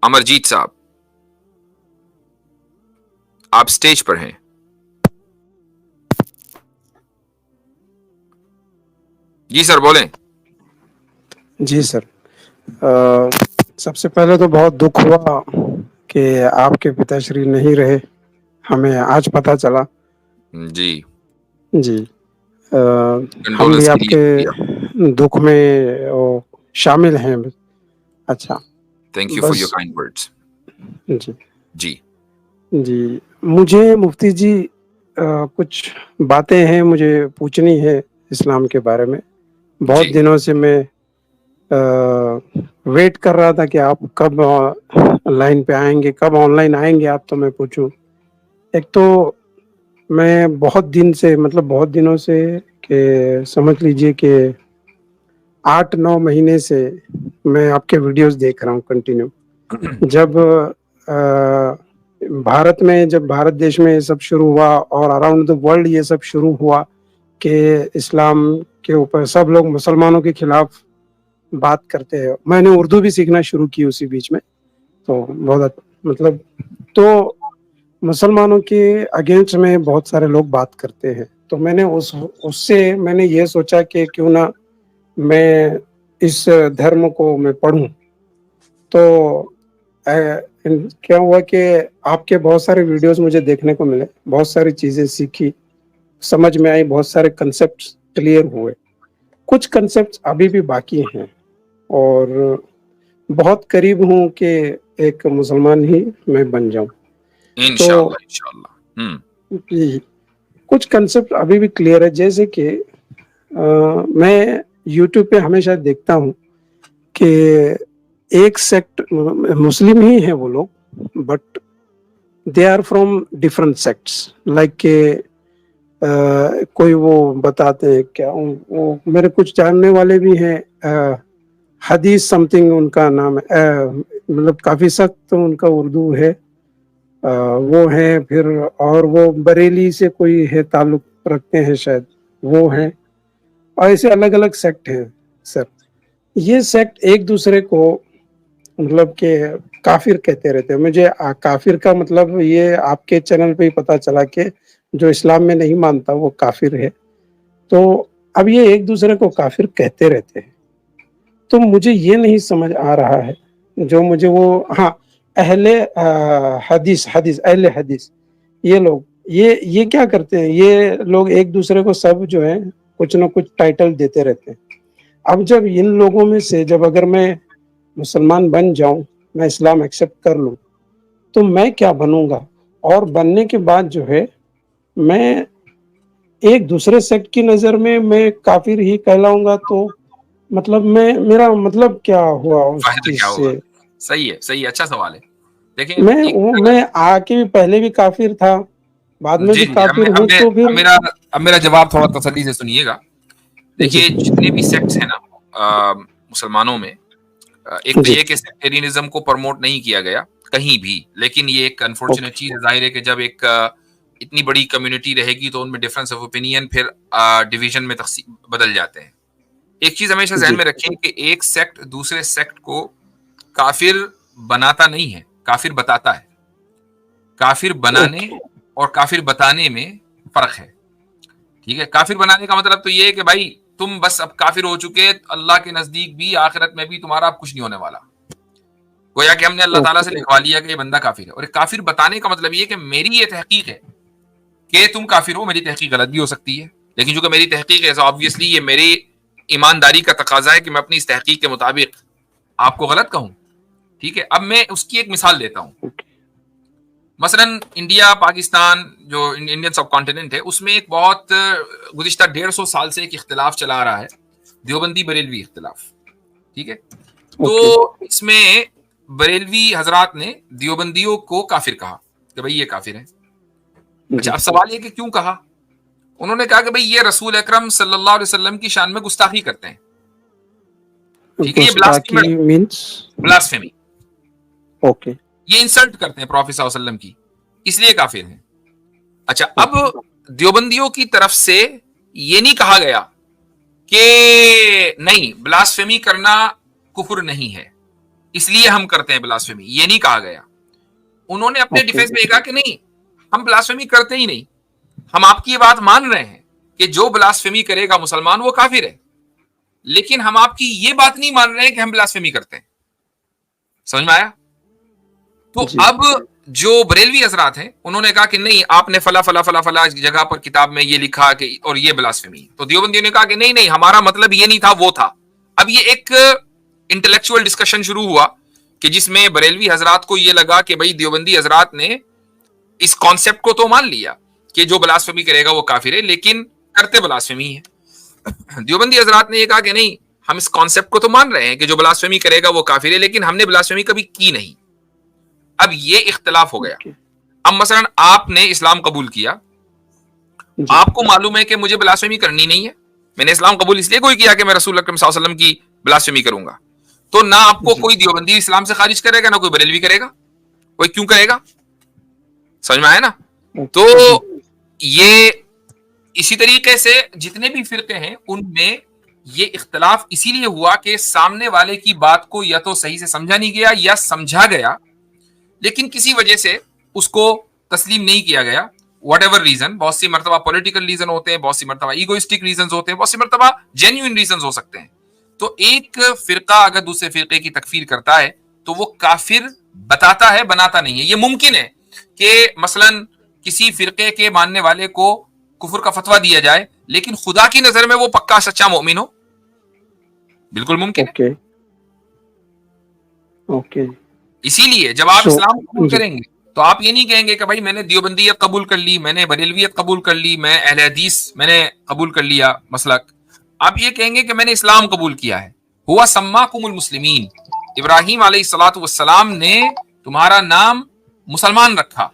امرجیت صاحب آپ سٹیج پر ہیں. جی سر بولیں. جی سر، سب سے پہلے تو بہت دکھ ہوا کہ آپ کے پتاશ્ری نہیں رہے، ہمیں آج پتہ چلا. جی جی، ہم بھی کنڈولنس کے آپ لیے کے شکریہ. دکھ میں شامل ہیں. اچھا، thank you for this. Your kind words. جی جی جی، مجھے مفتی جی کچھ باتیں ہیں مجھے پوچھنی ہے اسلام کے بارے میں. جی بہت دنوں سے میں ویٹ کر رہا تھا کہ آپ کب لائن پہ آئیں گے، کب آن لائن آئیں گے آپ، تو میں پوچھوں. ایک تو میں بہت دنوں سے کہ سمجھ لیجئے کہ 8-9 مہینے سے میں آپ کے ویڈیوز دیکھ رہا ہوں کنٹینیو. جب بھارت دیش میں یہ سب شروع ہوا اور اراؤنڈ دا ورلڈ یہ سب شروع ہوا کہ اسلام کے اوپر سب لوگ مسلمانوں کے خلاف بات کرتے ہیں، میں نے اردو بھی سیکھنا شروع کی اسی بیچ میں. تو بہت تو مسلمانوں کے اگینسٹ میں بہت سارے لوگ بات کرتے ہیں. تو میں نے اس سے میں نے یہ سوچا کہ کیوں نہ میں اس دھرم کو میں پڑھوں. تو کیا ہوا کہ آپ کے بہت سارے ویڈیوز مجھے دیکھنے کو ملے، بہت ساری چیزیں سیکھی، سمجھ میں آئی، بہت سارے کنسپٹ کلیئر ہوئے. کچھ کنسپٹ ابھی بھی باقی ہیں اور بہت قریب ہوں کہ ایک مسلمان ہی میں بن جاؤں. تو انشاءاللہ انشاءاللہ. جی، کچھ کنسپٹ ابھی بھی کلیئر ہے. جیسے کہ میں یوٹیوب پہ ہمیشہ دیکھتا ہوں کہ ایک سیکٹ مسلم ہی ہیں وہ لوگ، but they are from different sects. Like کہ کوئی وہ بتاتے ہیں کیا، وہ میرے کچھ جاننے والے بھی ہیں، حدیث سم تھنگ ان کا نام ہے، مطلب کافی سخت ان کا اردو ہے، وہ ہیں. پھر اور وہ بریلی سے کوئی ہے، تعلق رکھتے ہیں شاید، وہ ہیں. اور ایسے الگ الگ سیکٹ ہیں سر. یہ سیکٹ ایک دوسرے کو مطلب کہ کافر کہتے رہتے ہیں. مجھے کافر کا مطلب یہ آپ کے چینل پہ ہی پتا چلا کہ جو اسلام میں نہیں مانتا وہ کافر ہے. تو اب یہ ایک دوسرے کو کافر کہتے رہتے ہیں. تو مجھے یہ نہیں سمجھ آ رہا ہے، جو مجھے وہ ہاں اہل حدیث یہ لوگ یہ کیا کرتے ہیں، یہ لوگ ایک دوسرے کو سب جو ہے کچھ نہ کچھ ٹائٹل دیتے رہتے ہیں. اب جب ان لوگوں میں سے اگر میں مسلمان بن جاؤں، میں اسلام ایکسپٹ کر لوں، تو میں کیا بنوں گا؟ اور بننے کے بعد جو ہے میں ایک دوسرے سیکٹ کی نظر میں کافر ہی کہلاؤں گا. تو مطلب میرا مطلب کیا ہوا اس فائدہ چیز کیا ہوگا؟ سے؟ صحیح ہے، اچھا سوال ہے. دیکھیں میں آ کے بھی پہلے بھی کافر تھا، بعد میں جی بھی جی کافر ہوں. تو پھر اب میرا جواب تھوڑا تسلی سے سنیے گا. جی دیکھیے جتنے بھی سیکٹس ہیں نا مسلمانوں میں، ایک تو جی یہ کہ سیکٹرینزم کو پروموٹ نہیں کیا گیا کہیں بھی، لیکن یہ ایک انفارچونیٹ اوکے چیز ہے. ظاہر ہے کہ جب ایک اتنی بڑی کمیونٹی رہے گی تو ان میں ڈفرینس آف اوپینین پھر ڈویژن میں بدل جاتے ہیں. ایک چیز ہمیشہ ذہن جی میں رکھیں کہ ایک سیکٹ دوسرے سیکٹ کو کافر بناتا نہیں ہے، کافر بتاتا ہے. کافر بنانے اوکے اور کافر بتانے میں فرق ہے. ٹھیک ہے، کافر بنانے کا مطلب تو یہ ہے کہ بھائی تم بس اب کافر ہو چکے، اللہ کے نزدیک بھی آخرت میں بھی تمہارا اب کچھ نہیں ہونے والا. گویا کہ ہم نے اللہ تعالیٰ اوکے سے لکھوا لیا کہ یہ بندہ کافر ہے. اور ایک کافر بتانے کا مطلب یہ کہ میری یہ تحقیق ہے کہ تم کافر ہو. میری تحقیق غلط بھی ہو سکتی ہے، لیکن چونکہ میری تحقیق ہے آبویسلی یہ میری ایمانداری کا تقاضا ہے کہ میں اپنی اس تحقیق کے مطابق آپ کو غلط کہوں. ٹھیک ہے، اب میں اس کی ایک مثال دیتا ہوں. مثلا انڈیا پاکستان جو انڈین سب کانٹیننٹ ہے، اس میں ایک بہت گزشتہ 150 سال سے ایک اختلاف چلا آ رہا ہے، دیوبندی بریلوی اختلاف. ٹھیک ہے، تو اوکے اس میں بریلوی حضرات نے دیوبندیوں کو کافر کہا کہ بھئی یہ کافر ہیں. جی اچھا، اب سوال یہ کہ کیوں کہا؟ انہوں نے کہا کہ بھئی یہ رسول اکرم صلی اللہ علیہ وسلم کی شان میں گستاخی کرتے ہیں. ٹھیک ہے، یہ گستاخی مینس بلاسفیمی، اوکے یہ انسلٹ کرتے ہیں پروفیٹ صلی اللہ علیہ وسلم کی، اس لیے کافر ہیں. اچھا، اب اوکے دیوبندیوں کی طرف سے یہ نہیں کہا گیا کہ نہیں بلاسفیمی کرنا کفر نہیں ہے. اس لیے ہم کرتے ہیں بلاسفیمی، یہ نہیں کہا گیا. انہوں نے اپنے ڈیفینس میں یہ کہا کہ نہیں ہم بلاسفیمی کرتے ہی نہیں. ہم آپ کی یہ بات مان رہے ہیں کہ جو بلاسفیمی کرے گا مسلمان وہ کافر ہے، لیکن ہم آپ کی یہ بات نہیں مان رہے ہیں کہ ہم بلاسفیمی کرتے ہیں. سمجھ میں آیا؟ تو اب جو بریلوی حضرات ہیں انہوں نے کہا کہ نہیں آپ نے فلا فلا فلا فلا جگہ پر کتاب میں یہ لکھا کہ اور یہ بلاسفیمی. تو دیوبندیوں نے کہا کہ نہیں نہیں ہمارا مطلب یہ نہیں تھا وہ تھا. اب یہ ایک انٹلیکچوئل ڈسکشن شروع ہوا کہ جس میں بریلوی حضرات کو یہ لگا کہ بھائی دیوبندی حضرات نے اس کانسیپٹ کو تو مان لیا کہ جو بلاسفیمی کرے گا وہ کافر ہے، لیکن کرتے بلاسفیمی ہے. دیوبندی حضرات نے یہ کہا کہ نہیں ہم اس کانسیپٹ کو تو مان رہے ہیں کہ جو بلاسفیمی کرے گا وہ کافر ہے، لیکن ہم نے بلاسفیمی کبھی کی نہیں. اب یہ اختلاف ہو گیا. اب مثلا آپ نے اسلام قبول کیا، آپ کو معلوم ہے کہ مجھے بلاسفیمی کرنی نہیں ہے، میں نے اسلام قبول اس لیے کوئی کیا کہ میں رسول اکرم صلی اللہ علیہ وسلم کی بلاسفیمی کروں گا. تو نہ آپ کو کوئی دیوبندی اسلام سے خارج کرے گا، نہ کوئی بریلوی کرے گا. کوئی کیوں کرے گا؟ سمجھ میں آیا نا؟ تو یہ اسی طریقے سے جتنے بھی فرقے ہیں ان میں یہ اختلاف اسی لیے ہوا کہ سامنے والے کی بات کو یا تو صحیح سے سمجھا نہیں گیا یا سمجھا گیا لیکن کسی وجہ سے اس کو تسلیم نہیں کیا گیا. واٹ ایور ریزن، بہت سی مرتبہ پولیٹیکل ریزن ہوتے ہیں، بہت سی مرتبہ ایگوئسٹک ریزنز ہوتے ہیں، بہت سی مرتبہ جینیوئن ریزنز ہو سکتے ہیں. تو ایک فرقہ اگر دوسرے فرقے کی تکفیر کرتا ہے تو وہ کافر بتاتا ہے، بناتا نہیں ہے. یہ ممکن ہے کہ مثلا کسی فرقے کے ماننے والے کو کفر کا فتویٰ دیا جائے لیکن خدا کی نظر میں وہ پکا سچا مومن ہو، بالکل ممکن ہے. اسی لیے جب آپ اسلام قبول کریں گے تو آپ یہ نہیں کہیں گے کہ بھائی میں نے دیوبندیت قبول کر لی، میں نے بریلویت قبول کر لی، میں اہل حدیث میں نے قبول کر لیا مسلک. آپ یہ کہیں گے کہ میں نے اسلام قبول کیا ہے. ہوا سماکم المسلمین، ابراہیم علیہ الصلوۃ والسلام نے تمہارا نام مسلمان رکھا.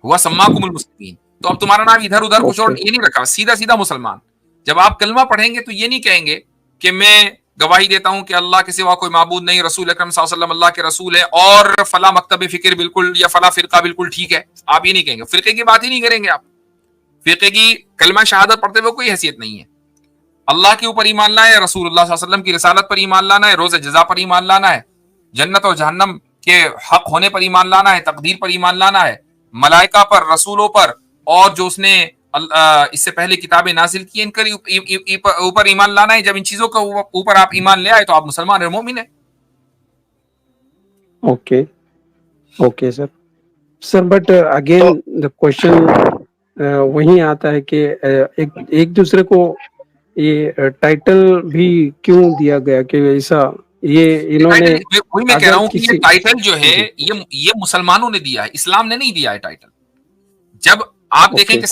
ہوا سماکم المسلمین، تو اب تمہارا نام ادھر ادھر کچھ اور یہ نہیں رکھا، سیدھا سیدھا مسلمان. جب آپ کلمہ پڑھیں گے تو یہ نہیں کہیں گے کہ میں گواہی دیتا ہوں کہ اللہ کے سوا کوئی معبود نہیں، رسول اکرم صلی اللہ علیہ وسلم اللہ کے رسول ہے اور فلاں مکتب فکر بالکل یا فلاں فرقہ بالکل ٹھیک ہے. آپ یہ نہیں کہیں گے، فرقے کی بات ہی نہیں کریں گے. آپ فرقے کی کلمہ شہادت پڑھتے ہوئے کوئی حیثیت نہیں ہے. اللہ کے اوپر ایمان لانا ہے، رسول اللہ صلی اللہ علیہ وسلم کی رسالت پر ایمان لانا ہے، روز جزا پر ایمان لانا ہے، جنت اور جہنم کے حق ہونے پر ایمان لانا ہے، تقدیر پر ایمان لانا ہے، ملائکہ پر، رسولوں پر، اور جو اس نے اس سے پہلے کتابیں نازل کی ان کے اوپر ایمان لانا ہے. جب ان چیزوں کا اوپر آپ ایمان لے آئے تو آپ مسلمان اور مومن ہیں. Okay sir but again the question وہیں آتا ہے کہ ایک دوسرے کو یہ ٹائٹل بھی کیوں دیا گیا کہ ایسا یہ انہوں نے، وہی میں کہہ رہا ہوں کہ یہ ٹائٹل جو ہے یہ مسلمانوں نے دیا ہے، اسلام نے نہیں دیا ہے ٹائٹل. جب آپ دیکھیں کہ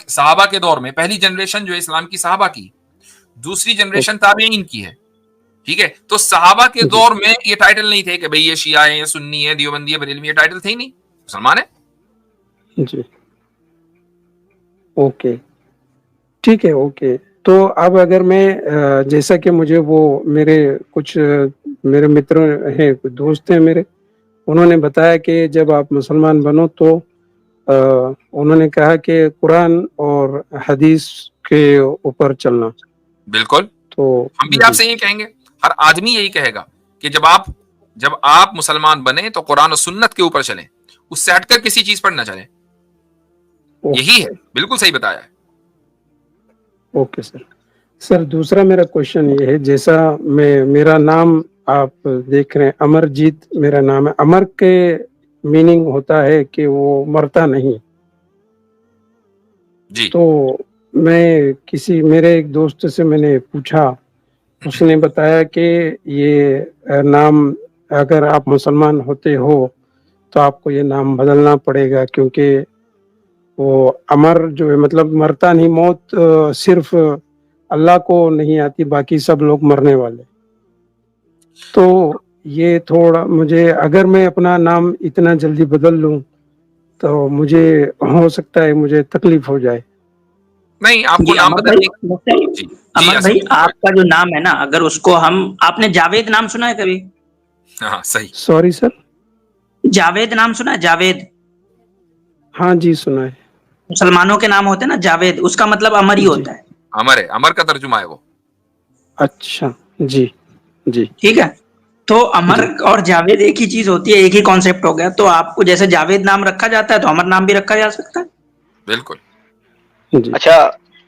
صحابہ کے دور میں پہلی جنریشن جو ہے اسلام کی صحابہ کی، دوسری جنریشن تابعین کی ہے، ٹھیک ہے. تو صحابہ کے دور میں یہ ٹائٹل نہیں تھے کہ بھئی یہ شیعہ ہے، یہ سنی ہے، دیوبندی ہے، بریلوی ہے، ٹائٹل تھے ہی نہیں، مسلمان ہے. جی اوکے ٹھیک ہے. اوکے تو اب اگر میں جیسا کہ مجھے وہ میرے متر ہیں، کچھ دوست ہیں میرے، انہوں نے بتایا کہ جب آپ مسلمان بنو تو انہوں نے کہا کہ قرآن اور حدیث کے اوپر چلنا. بالکل، تو ہم بھی آپ سے یہی کہیں گے، ہر آدمی یہی کہے گا کہ جب آپ مسلمان بنے تو قرآن و سنت کے اوپر چلیں، اس سے ہٹ کر کسی چیز پر نہ چلیں. یہی ہے، بالکل صحیح بتایا ہے. اوکے سر دوسرا میرا کوشچن یہ ہے، جیسا میرا نام آپ دیکھ رہے ہیں امرجیت میرا نام ہے. امر کے میننگ ہوتا ہے کہ وہ مرتا نہیں جی. تو میں میرے ایک دوست سے میں نے پوچھا، اس نے بتایا کہ یہ نام اگر آپ مسلمان ہوتے ہو تو آپ کو یہ نام بدلنا پڑے گا، کیونکہ وہ امر جو ہے مطلب مرتا نہیں، موت صرف اللہ کو نہیں آتی، باقی سب لوگ مرنے والے. تو یہ تھوڑا مجھے، اگر میں اپنا نام اتنا جلدی بدل لوں تو مجھے ہو سکتا ہے مجھے تکلیف ہو جائے. نہیں، آپ کو نام بدلنے امر بھائی آپ کا جو نام ہے نا، اگر اس کو آپ نے جاوید نام سنا ہے کبھی؟ ہاں صحیح. سوری سر، جاوید نام سنا ہے؟ جاوید، ہاں جی سنا ہے. مسلمانوں کے نام ہوتے ہیں نا جاوید، اس کا مطلب امر ہی ہوتا ہے. امر ہے، امر کا ترجمہ ہے وہ. اچھا جی ٹھیک ہے. تو امر اور جاوید ایک ہی چیز ہوتی ہے, ایک ہی کانسیپٹ ہو گیا. تو آپ کو جیسے جاوید نام رکھا جاتا ہے تو امر نام بھی رکھا جا سکتا ہے. بالکل. جی اچھا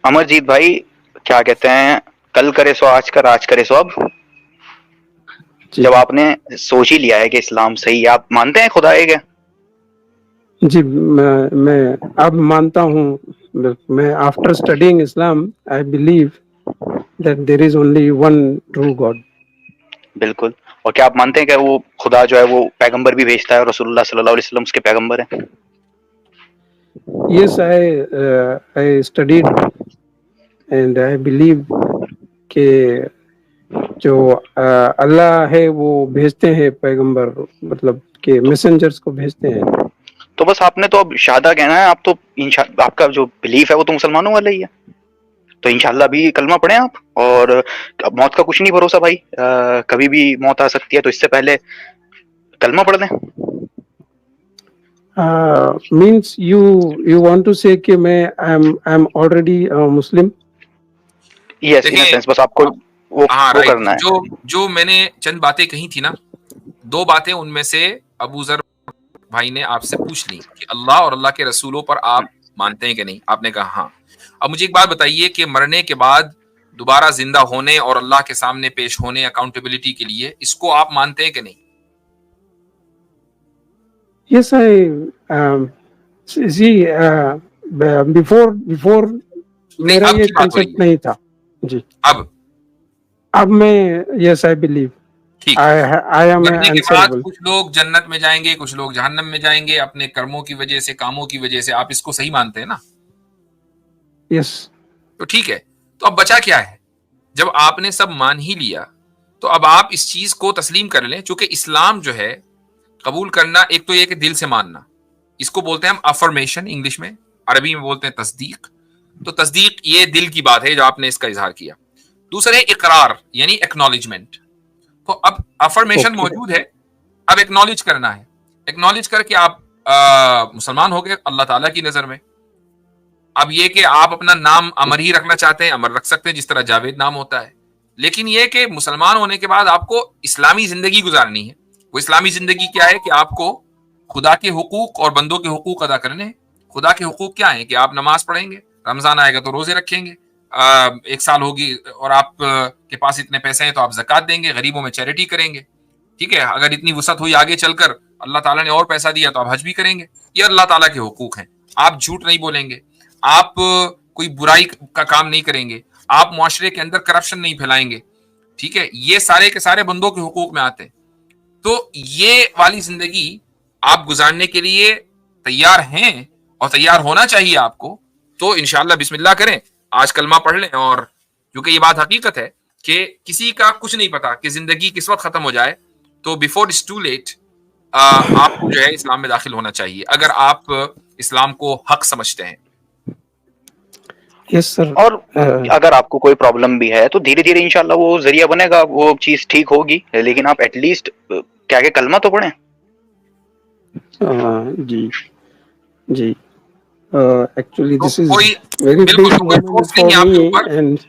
امرجیت بھائی, کیا کہتے ہیں, کل کرے سو آج کرے سو اب. جی جب آپ نے سوچ ہی لیا ہے کہ اسلام صحیح ہے, آپ مانتے ہیں خدا ایک ہے؟ جی, میں اب مانتا ہوں. میں after studying Islam I believe that there is only one true God. بالکل. اور کیا آپ مانتے ہیں کہ وہ خدا جو ہے وہ پیغمبر بھی بھیجتا ہے اور رسول اللہ صلی اللہ علیہ وسلم اس کے پیغمبر ہیں؟ Yes, I studied and I believe کہ جو اللہ ہے وہ بھیجتے ہیں پیغمبر, مطلب کہ تو میسنجرس کو بھیجتے ہیں. تو بس آپ نے تو اب شہادہ کہنا ہے, آپ تو آپ کا جو بلیف ہے وہ تو مسلمانوں والا ہی ہے. تو انشاءاللہ ابھی کلمہ پڑھیں آپ, اور موت کا کچھ نہیں بھروسہ بھائی, کبھی بھی موت آ سکتی ہے, تو اس سے پہلے کلمہ پڑھ دیں. مینس یو وانٹ ٹو سے کہ میں آئی ایم آلریڈی مسلم. یس, ان دیکھیں, سینس بس آپ کو ہاں وہ رائٹ, کرنا ہے. جو میں نے چند باتیں کہی تھی نا, 2 باتیں ان میں سے ابو ذر بھائی نے آپ سے پوچھ لی کہ اللہ اور اللہ کے رسولوں پر آپ مانتے ہیں کہ نہیں. آپ نے کہا ہاں. اب مجھے ایک بات بتائیے کہ مرنے کے بعد دوبارہ زندہ ہونے اور اللہ کے سامنے پیش ہونے اکاؤنٹیبلٹی کے لیے, اس کو آپ مانتے ہیں کہ نہیں؟ یس, جی, بفور نہیں, میرا اب یہ کی بات ہو رہی کنسپٹ ہے. نہیں تھا. جی, اب اب میں یس آئی بلیو ٹھیک, آئی ایم مرنے کے بعد آنسربل. کچھ لوگ جنت میں جائیں گے, کچھ لوگ جہنم میں جائیں گے اپنے کرموں کی وجہ سے, کاموں کی وجہ سے. آپ اس کو صحیح مانتے ہیں نا؟ یس, تو ٹھیک ہے. تو اب بچا کیا ہے؟ جب آپ نے سب مان ہی لیا تو اب آپ اس چیز کو تسلیم کر لیں. چونکہ اسلام جو ہے قبول کرنا, ایک تو یہ کہ دل سے ماننا, اس کو بولتے ہیں ہم افرمیشن, انگلش میں, عربی میں بولتے ہیں تصدیق. تو تصدیق یہ دل کی بات ہے جو آپ نے اس کا اظہار کیا. دوسرا ہے اقرار, یعنی ایکنالجمنٹ. تو اب افرمیشن اوکے, موجود ہے, اب ایکنالج کرنا ہے. ایکنالج کر کے آپ مسلمان ہو گئے اللہ تعالیٰ کی نظر میں. اب یہ کہ آپ اپنا نام امر ہی رکھنا چاہتے ہیں, امر رکھ سکتے ہیں, جس طرح جاوید نام ہوتا ہے. لیکن یہ کہ مسلمان ہونے کے بعد آپ کو اسلامی زندگی گزارنی ہے. وہ اسلامی زندگی کیا ہے کہ آپ کو خدا کے حقوق اور بندوں کے حقوق ادا کرنے ہیں. خدا کے حقوق کیا ہیں کہ آپ نماز پڑھیں گے, رمضان آئے گا تو روزے رکھیں گے, 1 سال ہوگی اور آپ کے پاس اتنے پیسے ہیں تو آپ زکات دیں گے, غریبوں میں چیریٹی کریں گے. ٹھیک ہے, اگر اتنی وسعت ہوئی آگے چل کر, اللہ تعالیٰ نے اور پیسہ دیا تو آپ حج بھی کریں گے. یہ اللہ تعالیٰ کے حقوق ہیں. آپ جھوٹ نہیں بولیں گے, آپ کوئی برائی کا کام نہیں کریں گے, آپ معاشرے کے اندر کرپشن نہیں پھیلائیں گے. ٹھیک ہے, یہ سارے کے سارے بندوں کے حقوق میں آتے ہیں. تو یہ والی زندگی آپ گزارنے کے لیے تیار ہیں اور تیار ہونا چاہیے آپ کو. تو انشاءاللہ بسم اللہ کریں, آج کلمہ پڑھ لیں. اور کیونکہ یہ بات حقیقت ہے کہ کسی کا کچھ نہیں پتا کہ زندگی کس وقت ختم ہو جائے, تو بیفور اٹس ٹو لیٹ آپ کو جو ہے اسلام میں داخل ہونا چاہیے, اگر آپ اسلام کو حق سمجھتے ہیں. یس سر. اور اگر آپ کو کوئی پرابلم بھی ہے تو دھیرے دھیرے انشاءاللہ وہ ذریعہ بنے گا, وہ چیز ٹھیک ہوگی. لیکن آپ ایٹ لیسٹ کیا کہ کلمہ تو پڑھیں. جی جی, ایکچولی تو دس از کوئی ویری بالکل بگ تو کوئی مومنٹ فورس نہیں فار ہے آپ کے می اوپر, اینڈ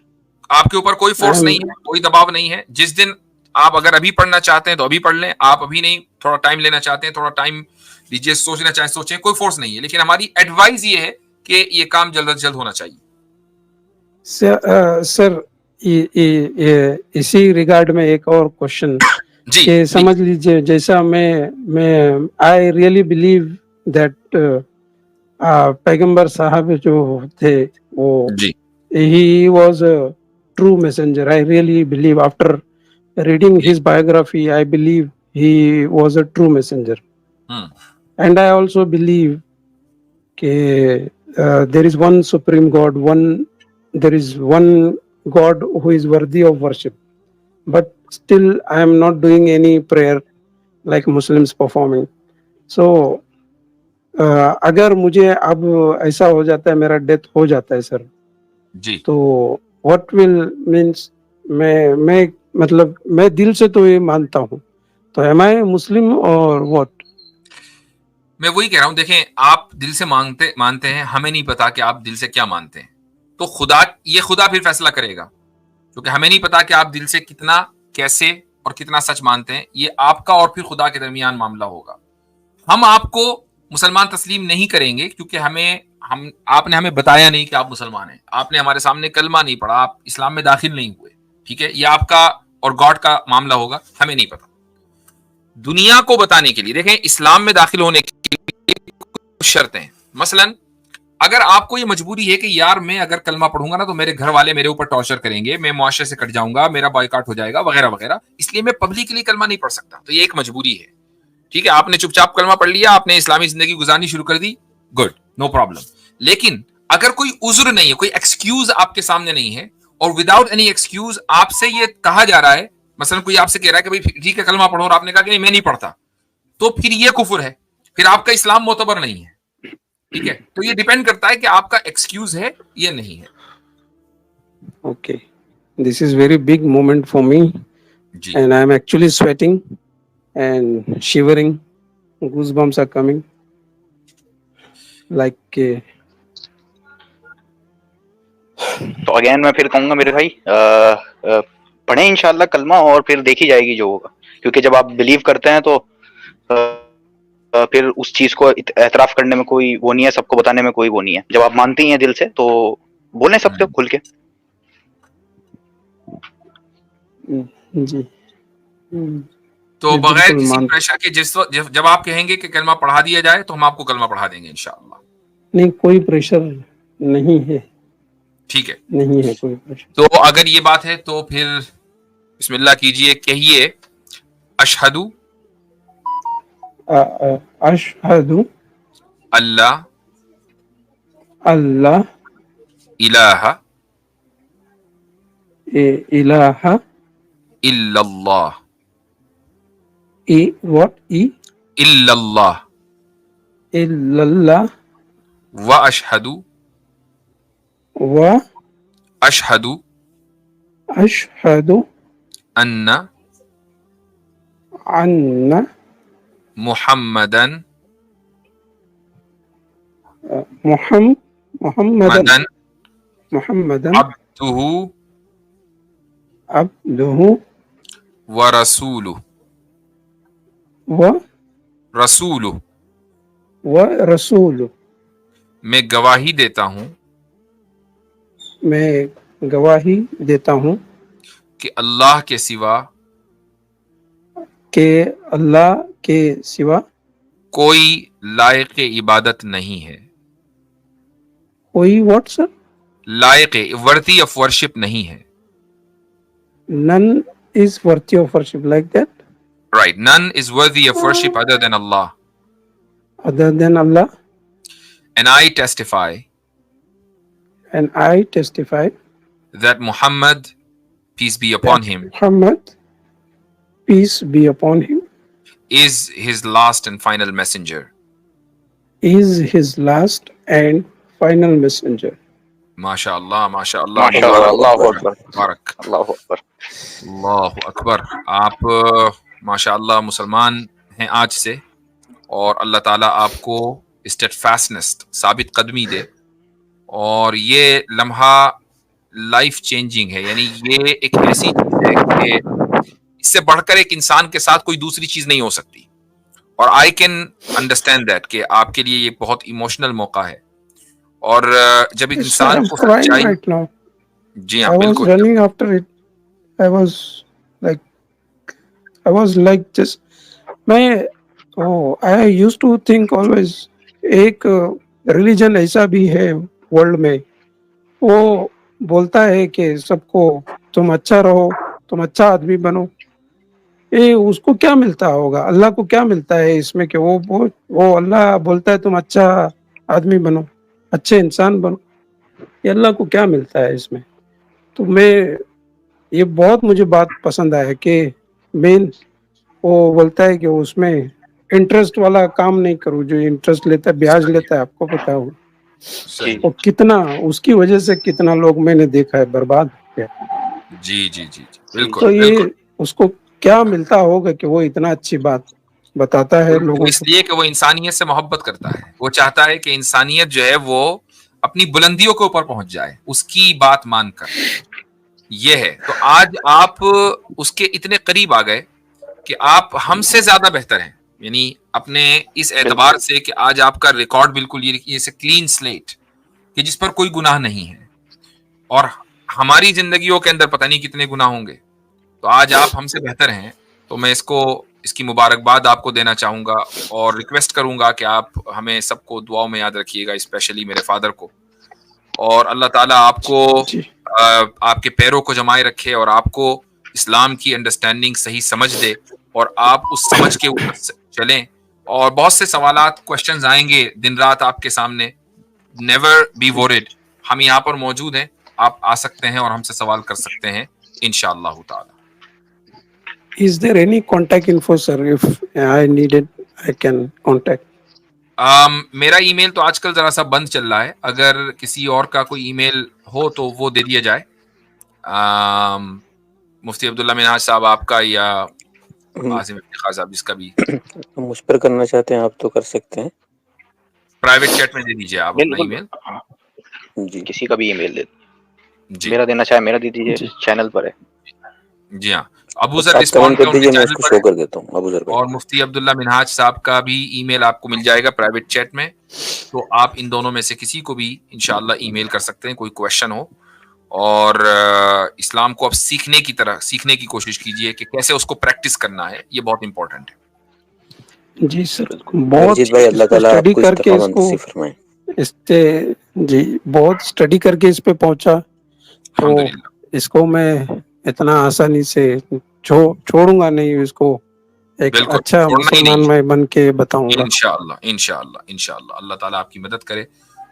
آپ کے اوپر کوئی آئی فورس نہیں ہے, کوئی دباؤ نہیں ہے. جس دن آپ اگر ابھی پڑھنا چاہتے ہیں تو ابھی پڑھ لیں, آپ ابھی نہیں تھوڑا ٹائم لینا چاہتے ہیں تھوڑا ٹائم دیجیے, سوچنا چاہیں سوچیں, کوئی فورس نہیں ہے. لیکن ہماری ایڈوائز یہ ہے کہ یہ کام جلد از جلد ہونا چاہیے. سر اسی ریگارڈ میں ایک اور کوشچن جی کہ جی سمجھ لیجئے, جیسا میں آئی ریئلی بلیو دیٹ پیغمبر صاحب جو تھے وہ جی he was a true messenger. I really believe after reading G his biography, I believe he was a true messenger. ہوں And I also believe that there is one supreme God, there is one God who is worthy of worship. But still I am not doing any prayer like Muslims performing. So اگر مجھے اب ایسا ہو جاتا ہے, میرا death ہو جاتا ہے سر, جی تو واٹ ول مینس, میں مطلب میں دل سے تو یہ مانتا ہوں, تو ایم آئی مسلم اور واٹ؟ میں وہی کہہ رہا ہوں. دیکھیں, آپ دل سے مانتے ہیں, ہمیں نہیں پتا کہ آپ دل سے کیا مانتے ہیں. تو خدا پھر فیصلہ کرے گا, کیونکہ ہمیں نہیں پتا کہ آپ دل سے کتنا, کیسے اور کتنا سچ مانتے ہیں یہ آپ کا اور پھر خدا کے درمیان معاملہ ہوگا. ہم آپ کو مسلمان تسلیم نہیں کریں گے کیونکہ آپ نے ہمیں بتایا نہیں کہ آپ مسلمان ہیں, آپ نے ہمارے سامنے کلمہ نہیں پڑھا, آپ اسلام میں داخل نہیں ہوئے. ٹھیک ہے, یہ آپ کا اور گاڈ کا معاملہ ہوگا, ہمیں نہیں پتا. دنیا کو بتانے کے لیے دیکھیں اسلام میں داخل ہونے کے لیے کچھ شرطیں ہیں. مثلا اگر آپ کو یہ مجبوری ہے کہ یار میں اگر کلمہ پڑھوں گا نا تو میرے گھر والے میرے اوپر ٹارچر کریں گے, میں معاشرے سے کٹ جاؤں گا, میرا بائیکاٹ ہو جائے گا وغیرہ وغیرہ, اس لیے میں پبلکلی کلمہ نہیں پڑھ سکتا, تو یہ ایک مجبوری ہے. ٹھیک ہے, آپ نے چپ چاپ کلمہ پڑھ لیا, آپ نے اسلامی زندگی گزارنی شروع کر دی, گڈ, نو پرابلم. لیکن اگر کوئی عذر نہیں ہے, کوئی ایکسکیوز آپ کے سامنے نہیں ہے, اور وداؤٹ اینی ایکسکیوز آپ سے یہ کہا جا رہا ہے, مثلا کوئی آپ سے کہہ رہا ہے کہ بھائی ٹھیک ہے کلمہ پڑھو, اور آپ نے کہا کہ نہیں میں نہیں پڑھتا, تو پھر یہ کفر ہے, پھر آپ کا اسلام معتبر نہیں ہے. ٹھیک ہے, تو یہ ڈیپینڈ کرتا ہے کہ آپ کا ایکسکیوز ہے یا نہیں ہے. Okay, this is very big moment for me, جی and I am actually sweating and shivering. Goosebumps are coming. Like تو اگین میں پھر کہوں گا میرے بھائی پڑھیں انشاءاللہ کلمہ, اور پھر دیکھی جائے گی جو ہوگا, کیونکہ جب آپ بلیو کرتے ہیں تو پھر اس چیز کو اعتراف کرنے میں کوئی وہ نہیں ہے, سب کو بتانے میں کوئی وہ نہیں ہے. جب آپ مانتے ہیں دل سے تو بولیں سکتے ہو کھل کے. جی, تو جی بغیر بالکل کسی مان, پریشر کے جب آپ کہیں گے کہ کلمہ پڑھا دیا جائے تو ہم آپ کو کلمہ پڑھا دیں گے انشاءاللہ. نہیں کوئی پریشر نہیں ہے, ٹھیک ہے, نہیں ہے کوئی پریشر. تو اگر یہ بات ہے تو پھر بسم اللہ کیجئے, کہیے اشہدو اشہد اللہ اللہ الہ الہ الا اللہ what الا اللہ الا اللہ واشہدو و اشہدو اشہد ان ان محمدن محمدن محمدن عبدہ عبدہ ورسولہ و رسولہ رسول. میں گواہی دیتا ہوں میں گواہی دیتا ہوں کہ اللہ کے سوا کہ اللہ کے سوا کوئی لائق عبادت نہیں ہے, کوئی واٹ سر لائق ورتھی آف ورشپ نہیں ہے. none is worthy of worship like that Right, none is worthy of worship other than Allah. other than Allah, And I testify and I testify that Muhammad, peace be upon that him, Muhammad, peace be upon him, is his last and final messenger. is his last and final messenger. MashaAllah, MashaAllah, ماشاءاللہ, اللہ اکبر, Mubarak, اللہ اکبر. اللہ اکبر. آپ ماشاءاللہ مسلمان ہیں آج سے, اور اللہ تعالیٰ آپ کو اسٹیڈفاسٹنس, ثابت قدمی دے, اور یہ لمحہ لائف چینجنگ ہے. یعنی یہ ایک ایسی چیز ہے کہ اس سے بڑھ کر ایک انسان کے ساتھ کوئی دوسری چیز نہیں ہو سکتی, اور آئی کین انڈرسٹینڈ دیٹ کہ آپ کے لیے یہ بہت ایموشنل موقع ہے. اور جب ایک Yes, انسان I'm کو crying سچائی, right now. جی ہاں I was بالکل, running after it. I was like just I used to think always ایک ریلیجن ایسا بھی ہے ورلڈ میں, وہ بولتا ہے کہ سب کو تم اچھا رہو, تم اچھا آدمی بنو. اس کو کیا ملتا ہوگا, اللہ کو کیا ملتا ہے اس میں کہ وہ اللہ بولتا ہے تم اچھا آدمی بنو, اچھے انسان بنو, یہ اللہ کو کیا ملتا ہے اس میں. تو یہ بہت مجھے بات پسند آیا کہ مین وہ بولتا ہے کہ اس میں انٹرسٹ والا کام نہیں کرو, جو انٹرسٹ لیتا ہے بیاج لیتا ہے, آپ کو پتا ہو صحیح, وہ کتنا, اس کی وجہ سے کتنا لوگ میں نے دیکھا ہے برباد ہو گیا. جی جی جی جی بالکل تو یہ بالکل. اس کو کیا ملتا ہوگا کہ وہ اتنا اچھی بات بتاتا ہے وہ لوگوں اس کو. لیے کہ وہ انسانیت سے محبت کرتا ہے, وہ چاہتا ہے کہ انسانیت جو ہے وہ اپنی بلندیوں کے اوپر پہنچ جائے اس کی بات مان کر. یہ ہے. تو آج آپ اس کے اتنے قریب آ گئے کہ آپ ہم سے زیادہ بہتر ہیں, یعنی اپنے اس اعتبار سے کہ آج آپ کا ریکارڈ بالکل یہ کلین سلیٹ کہ جس پر کوئی گناہ نہیں ہے, اور ہماری زندگیوں کے اندر پتہ نہیں کتنے گناہ ہوں گے. تو آج آپ ہم سے بہتر ہیں, تو میں اس کی مبارکباد آپ کو دینا چاہوں گا, اور ریکویسٹ کروں گا کہ آپ ہمیں سب کو دعاؤں میں یاد رکھیے گا, اسپیشلی میرے فادر کو. اور اللہ تعالیٰ آپ کو جی آپ کے پیروں کو جمائے رکھے, اور آپ کو اسلام کی انڈرسٹینڈنگ صحیح سمجھ دے, اور آپ اس سمجھ کے اوپر چلیں. اور بہت سے سوالات کوشچنز آئیں گے دن رات آپ کے سامنے. نیور بی ورڈ, ہم یہاں پر موجود ہیں, آپ آ سکتے ہیں اور ہم سے سوال کر سکتے ہیں انشاءاللہ تعالی. Is there any contact info, sir? If I need it, I can contact. میرا ای میل تو آج کل ذرا سا بند چل رہا ہے, اگر کسی اور کا کوئی ای میل ہو تو وہ دے دیا جائے. مفتی عبداللہ منہاج صاحب آپ کا, یا عاصم افتخار صاحب جس کا بھی مجھ پر کرنا چاہتے ہیں آپ تو کر سکتے ہیں. پرائیویٹ چیٹ میں دے دیجیے آپ اپنا ای بالکل میل. جی کسی کا بھی ای میل دے, جی میرا دینا چاہے میرا دے دیجیے, جی چینل پر ہے. جی ہاں, ابو ذر آپ رسپونڈ کمنٹ کر کا ان کے دیجیے, میں اس چینل کو پر شو ہے, کر دیتا ہوں ابو ذر بھائی. اور مفتی عبداللہ منہاج صاحب کا بھی ای میل آپ کو مل جائے گا پرائیویٹ چیٹ میں. تو آپ ان دونوں میں سے کسی کو بھی انشاءاللہ ای میل کر سکتے ہیں, کوئی کویشچن ہو. اور اسلام کو اب سیکھنے کی کوشش کیجیے کہ کیسے اس کو پریکٹس کرنا ہے, یہ بہت امپورٹنٹ ہے. جی سر, بہت رنجیت بھائی, اس اللہ کو تعالیٰ آپ اسٹڈی کو کر کے اس استقامت کو نصیب فرمائے. اس سے, جی بہت اسٹڈی کر کے اس پہ پہنچا, تو الحمدللہ, اس کو میں اتنا آسانی سے چھوڑوں گا نہیں. اس کو ایک بالکل اچھا چھوڑنا ہی نہیں مسلمان ہے. میں بن کے بتاؤں گا. انشاءاللہ اللہ تعالیٰ آپ کی مدد کرے,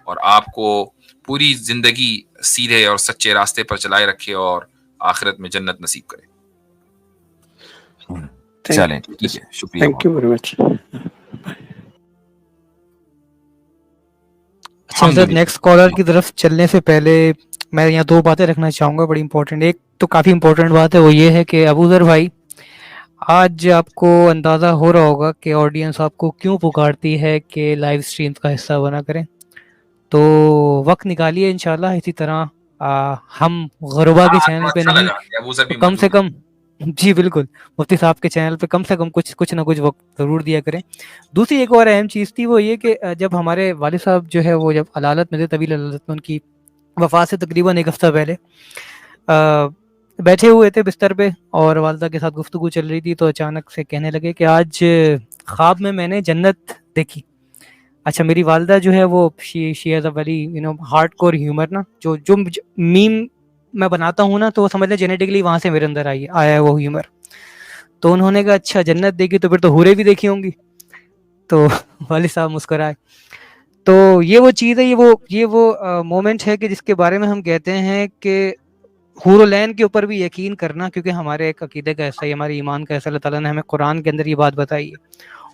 اور آپ کو پوری زندگی سیدھے اور سچے راستے پر چلائے رکھے, اور آخرت میں جنت نصیب کرے. چلیں ٹھیک ہے, شکریہ. Thank you very much. اچھا حضرت, نیکسٹ کالر کی طرف چلنے سے پہلے میں یہاں دو باتیں رکھنا چاہوں گا بڑی امپورٹنٹ. ایک تو کافی امپورٹنٹ بات ہے, وہ یہ ہے کہ ابو ذر بھائی, آج آپ کو اندازہ ہو رہا ہوگا کہ آڈینس آپ کو کیوں پکارتی ہے کہ لائیو اسٹریم کا حصہ بنا کریں. تو وقت نکالیے انشاءاللہ. اسی طرح ہم غربا کے چینل پہ اچھا نہیں لگا کہ ابو ذر بھی تو کم سے موجود ہے. کم, جی بالکل, مفتی صاحب کے چینل پہ کم سے کم کچھ نہ کچھ وقت ضرور دیا کریں. دوسری ایک اور اہم چیز تھی, وہ یہ کہ جب ہمارے والد صاحب جو ہے وہ جب علالت میں تھے, طویل علالت میں, ان کی وفات سے تقریباً ایک ہفتہ پہلے بیٹھے ہوئے تھے بستر پہ, اور والدہ کے ساتھ گفتگو چل رہی تھی, تو اچانک سے کہنے لگے کہ آج خواب میں نے جنت دیکھی. اچھا, میری والدہ جو ہے وہ she has a very hard core humour نا, جو میم میں بناتا ہوں نا, تو وہ سمجھ لیں جینیٹکلی وہاں سے میرے اندر آیا ہے وہ ہیومر. تو انہوں نے کہا اچھا جنت دیکھی تو پھر تو حوریں بھی دیکھی ہوں گی. تو والد صاحب مسکرائے. تو یہ وہ چیز ہے, یہ وہ مومنٹ ہے کہ جس کے بارے میں ہم کہتے ہیں کہ حور العین کے اوپر بھی یقین کرنا, کیونکہ ہمارے ایک عقیدے کا ایسا ہی, ہمارے ایمان کا ایسا, اللہ تعالیٰ نے ہمیں قرآن کے اندر یہ بات بتائی ہے.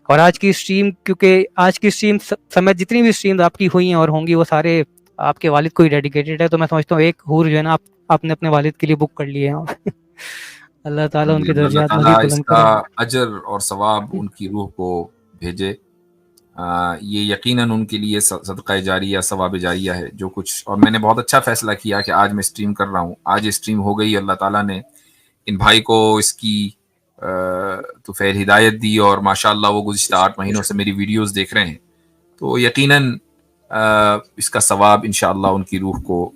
اور آج کی اسٹریم, کیونکہ آج کی اسٹریم سمیت جتنی بھی اسٹریمز آپ کی ہوئی ہیں اور ہوں گی, وہ سارے آپ کے والد کو ہی ڈیڈیکیٹڈ ہے. تو میں سمجھتا ہوں ایک حور جو ہے نا, آپ نے اپنے والد کے لیے بک کر لی ہے. اللہ تعالیٰ ان کے اللہ درجات تعالیٰ مزید اس بلند کا کرے. اجر اور ثواب ان کی روح کو بھیجے. یہ یقیناً ان کے لیے صدقہ جاریہ, ثواب جاریہ ہے جو کچھ. اور میں نے بہت اچھا فیصلہ کیا کہ آج میں اسٹریم کر رہا ہوں. آج اسٹریم ہو گئی, اللہ تعالیٰ نے ان بھائی کو اس کی تو خیر ہدایت دی, اور ماشاءاللہ وہ گزشتہ 8 مہینوں سے میری ویڈیوز دیکھ رہے ہیں. تو یقیناً اس کا ثواب انشاءاللہ ان کی روح کو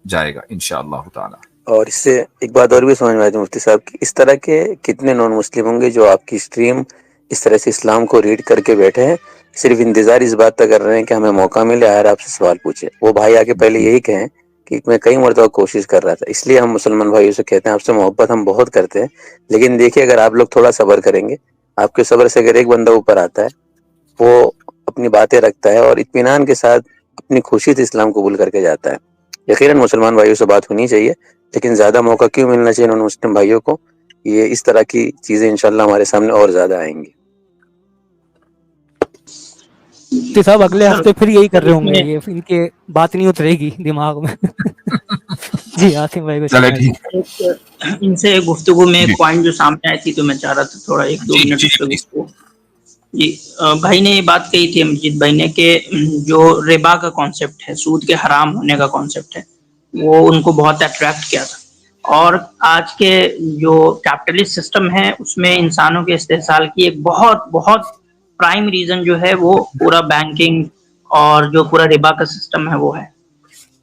جائے گا انشاءاللہ تعالی. اور اس سے ایک بات اور بھی سمجھ میں آتی ہے مفتی صاحب کی, اس طرح کے کتنے نان مسلم ہوں گے جو آپ کی اسٹریم اس طرح سے اسلام کو ریڈ کر کے بیٹھے ہیں, صرف انتظار اس بات کا کر رہے ہیں کہ ہمیں موقع ملے آئے آپ سے سوال پوچھے. وہ بھائی آ کے پہلے یہی کہیں کہ میں کئی مرتبہ کوشش کر رہا تھا. اس لیے ہم مسلمان بھائیوں سے کہتے ہیں آپ سے محبت ہم بہت کرتے ہیں, لیکن دیکھیے اگر آپ لوگ تھوڑا صبر کریں گے, آپ کے صبر سے اگر ایک بندہ اوپر آتا ہے, وہ اپنی باتیں رکھتا ہے اور اطمینان کے ساتھ اپنی خوشی سے اسلام قبول کر کے جاتا ہے. یقیناً مسلمان بھائیوں سے بات ہونی چاہیے, لیکن زیادہ موقع کیوں ملنا چاہیے ان مسلم بھائیوں کو. یہ اس طرح کی چیزیں انشاءاللہ ہمارے سامنے اور زیادہ آئیں گی. صاحب اگلے سر ہفتے پھر یہی کر سر رہے اس ہوں گے, میں یہ ان کے بات نہیں اترے گی دماغ میں. جی عاصم بھائی کچھ چلے فرمائیں. ٹھیک. ان سے گفتگو میں جی ایک پوائنٹ جو سامنے آئی تھی, تو میں چاہ رہا تھا تھوڑا 1-2 جی منٹ جی اس پہ جی گفتگو. جی بھائی نے یہ بات کہی تھی, امجد بھائی نے, کہ جو ربا کا کانسیپٹ ہے, سود کے حرام ہونے کا کانسیپٹ ہے, وہ ان کو بہت اٹریکٹ کیا تھا. اور آج کے جو کیپٹلسٹ سسٹم ہے اس میں انسانوں کے استحصال کی ایک بہت بہت پرائم ریزن جو ہے وہ پورا بینکنگ اور جو پورا ربا کا سسٹم ہے وہ ہے.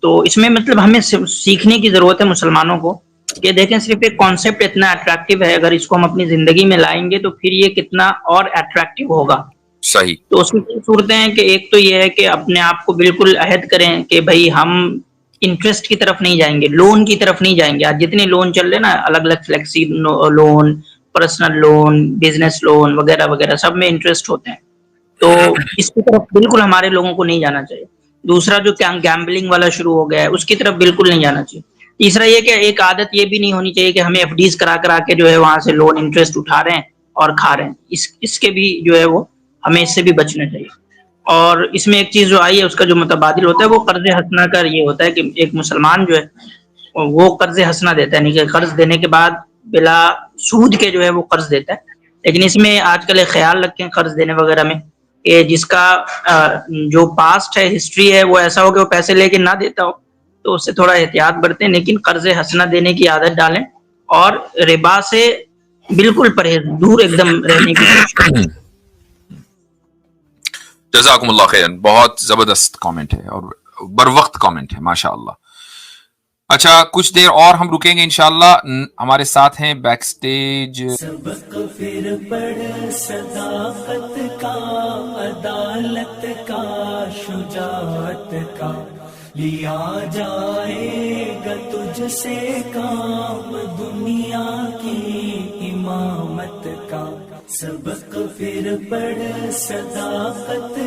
تو اس میں مطلب ہمیں سیکھنے کی ضرورت ہے مسلمانوں کو کہ دیکھیں صرف ایک کانسیپٹ اتنا اٹریکٹیو ہے, اگر اس کو ہم اپنی زندگی میں لائیں گے تو پھر یہ کتنا اور اٹریکٹیو ہوگا. صحیح. تو اس کی صورتیں ہیں کہ ایک تو یہ ہے کہ اپنے آپ کو بالکل عہد کریں کہ بھائی ہم انٹرسٹ کی طرف نہیں جائیں گے, لون کی طرف نہیں جائیں گے. آج جتنے لون چل رہے نا, الگ الگ flexi loan, personal loan, business loan وغیرہ وغیرہ, سب میں انٹرسٹ ہوتے ہیں. تو اس کی طرف بالکل ہمارے لوگوں کو نہیں جانا چاہیے. دوسرا جو گیمبلنگ والا شروع ہو گیا ہے اس کی طرف بالکل نہیں جانا چاہیے. تیسرا یہ کہ ایک عادت یہ بھی نہیں ہونی چاہیے کہ ہمیں ایف ڈیز کرا کے جو ہے وہاں سے لون انٹرسٹ اٹھا رہے ہیں اور کھا رہے ہیں. اس کے بھی جو ہے وہ ہمیں اس سے بھی بچنا چاہیے. اور اس میں ایک چیز جو آئی ہے اس کا جو متبادل ہوتا ہے وہ قرض حسنہ کا یہ ہوتا ہے کہ ایک مسلمان جو ہے وہ قرض حسنہ دیتا ہے, نہیں کہ قرض دینے کے بعد بلا سود کے جو ہے وہ قرض دیتا ہے. لیکن اس میں آج کل ایک خیال رکھیں قرض دینے وغیرہ میں کہ جس کا جو پاسٹ ہے, ہسٹری ہے, وہ ایسا ہو کہ وہ پیسے لے کے نہ دیتا ہو تو اس سے تھوڑا احتیاط برتیں, لیکن قرض حسنہ دینے کی عادت ڈالیں اور ربا سے بالکل پرہیز, دور ایک دم رہنے کی کوشش کریں. جزاکم اللہ خیرن, بہت زبردست کامنٹ ہے اور بر وقت کامنٹ ہے ماشاء اللہ. اچھا کچھ دیر اور ہم رکیں گے انشاءاللہ. ہمارے ساتھ ہیں بیک سٹیج. سبق پھر پڑھ صداقت کا, عدالت کا, شجاعت کا, لیا جائے گا تجھ سے کام دنیا کی امامت کا. سبق پھر پڑھ صداقت